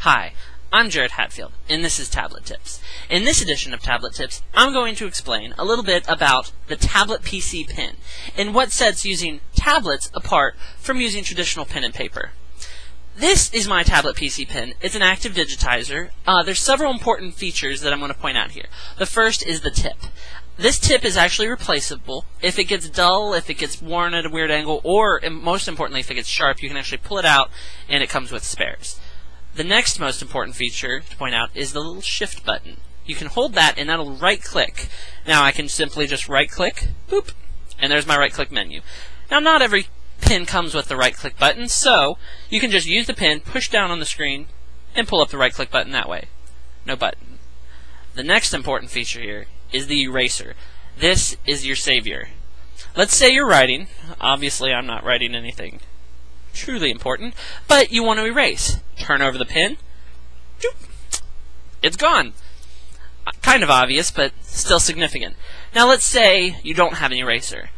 Hi, I'm Jared Hatfield, and this is Tablet Tips. In this edition of Tablet Tips, I'm going to explain a little bit about the Tablet PC pen, and what sets using tablets apart from using traditional pen and paper. This is my Tablet PC pen. It's an active digitizer. There's several important features that I'm going to point out here. The first is the tip. This tip is actually replaceable. If it gets dull, if it gets worn at a weird angle, or most importantly, if it gets sharp, you can actually pull it out and it comes with spares. The next most important feature to point out is the little shift button. You can hold that and that'll right-click. Now I can simply just right-click, boop, and there's my right-click menu. Now not every pen comes with the right-click button, so you can just use the pen, push down on the screen, and pull up the right-click button that way. No button. The next important feature here is the eraser. This is your savior. Let's say you're writing. Obviously I'm not writing anything truly important, but you want to erase. Turn over the pen. It's gone. Kind of obvious, but still significant. Now let's say you don't have an eraser.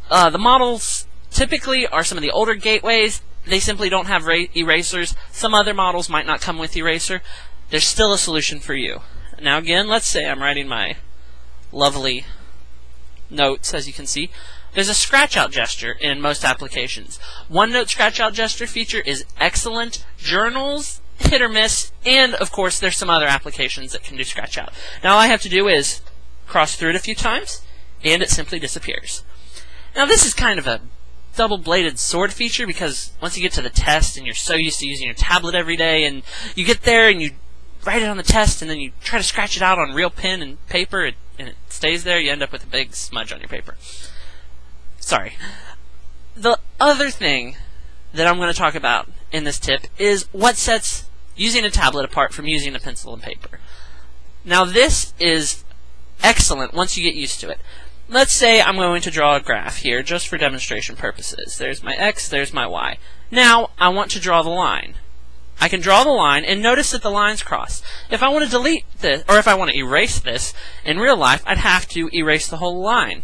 The models typically are some of the older gateways. They simply don't have erasers. Some other models might not come with eraser. There's still a solution for you. Now again, let's say I'm writing my lovely notes, as you can see. There's a scratch-out gesture in most applications. OneNote scratch-out gesture feature is excellent. Journals, hit or miss, and of course there's some other applications that can do scratch-out. Now all I have to do is cross through it a few times, and it simply disappears. Now this is kind of a double-bladed sword feature, because once you get to the test and you're so used to using your tablet every day, and you get there and you write it on the test and then you try to scratch it out on real pen and paper, and it stays there, you end up with a big smudge on your paper. Sorry. The other thing that I'm going to talk about in this tip is what sets using a tablet apart from using a pencil and paper. Now this is excellent once you get used to it. Let's say I'm going to draw a graph here just for demonstration purposes. There's my X, there's my Y. Now I want to draw the line. I can draw the line and notice that the lines cross. If I want to delete this, or if I want to erase this in real life, I'd have to erase the whole line,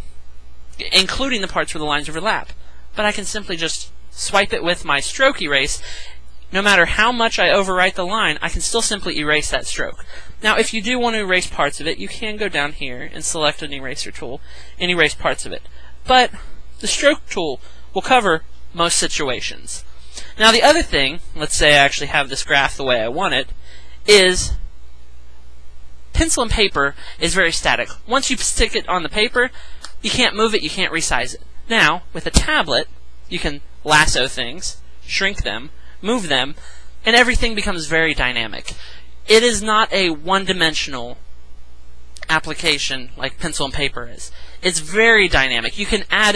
including the parts where the lines overlap. But I can simply just swipe it with my stroke erase. No matter how much I overwrite the line, I can still simply erase that stroke. Now, if you do want to erase parts of it, you can go down here and select an eraser tool and erase parts of it. But the stroke tool will cover most situations. Now, the other thing, let's say I actually have this graph the way I want it, is pencil and paper is very static. Once you stick it on the paper, you can't move it, you can't resize it. Now, with a tablet, you can lasso things, shrink them, move them, and everything becomes very dynamic. It is not a one-dimensional application like pencil and paper is. It's very dynamic. You can add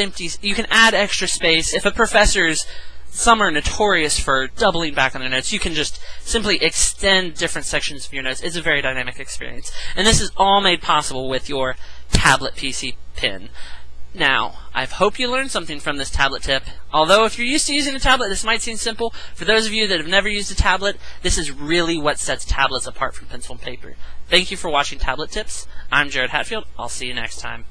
extra space. If a professor's, some are notorious for doubling back on their notes, you can just simply extend different sections of your notes. It's a very dynamic experience. And this is all made possible with your Tablet PC pen. Now, I hope you learned something from this tablet tip. Although if you're used to using a tablet, this might seem simple. For those of you that have never used a tablet, this is really what sets tablets apart from pencil and paper. Thank you for watching Tablet Tips. I'm Jared Hatfield. I'll see you next time.